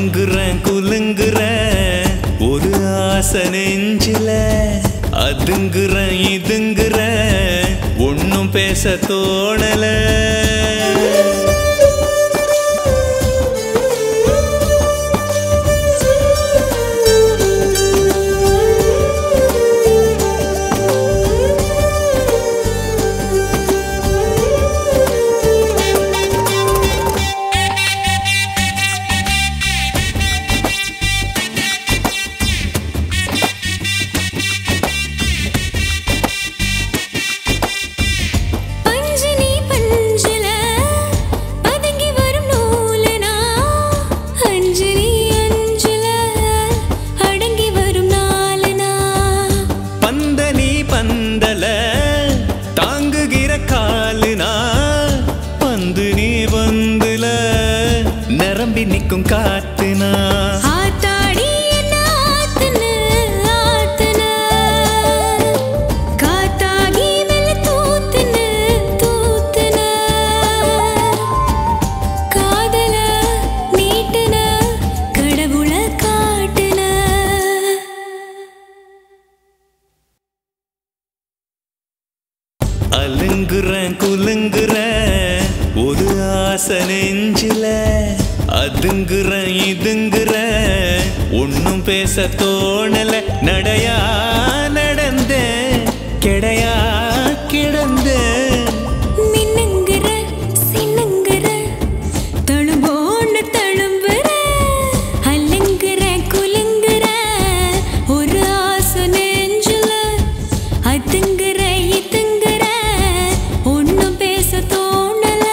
அலுங்குறேன் குலுங்குறேன் ஒரு ஆசை நெஞ்சில அதுங்குறேன் இதுங்குறேன் ஒன்னும் பேச தோணல நிரம்பி நிற்கும் காத்துனா ஆத்தாடி என்ன ஆத்துன ஆத்துன காத்தாகி வெள்ள தூத்துன தூத்துன காதல நீட்டுன கடவுள காட்டுன அலுங்குறேன் குலுங்குறேன் ஒரு ஆசை நெஞ்சில அதுங்குறேன் இதுங்குறேன் ஒன்னும் பேச தோணல நடையா நடந்தேன் கிடையா கிடந்தேன் மின்னுங்குற சின்னுங்குற தழும்போன்னு தழும்புற அலுங்குற குலுங்குற ஒரு ஆசை நெஞ்சுல அதுங்குற இதுங்குற ஒன்னும் பேச தோணல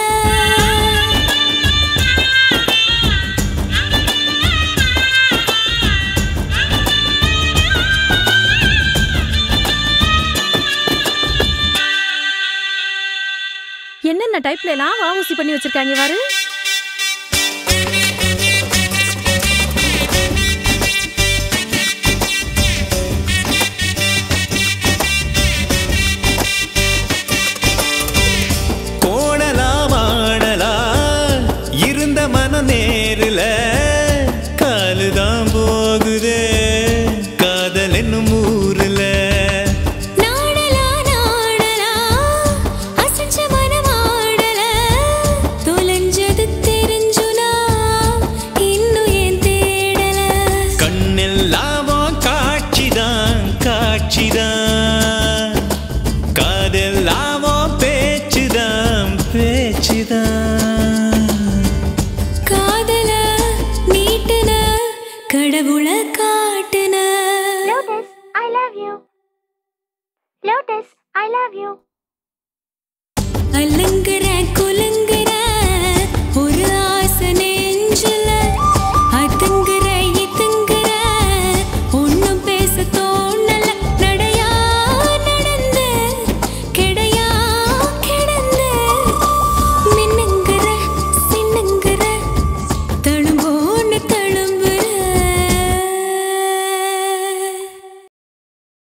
என்னென்ன டைப்ல எல்லாம் வாவூசி பண்ணி வச்சிருக்காங்க பாரு. கோணலா மாடலா இருந்த மன நேரில காலுதான் போகுதே காதல் என்னும் ஊருல காதெல்லாமோ பேச்சுதான் பேச்சுதான் காதல நீட்டுன கடவுள காட்டுன Lotus, I love you. Lotus, I love you. அலங்குற குலுங்குற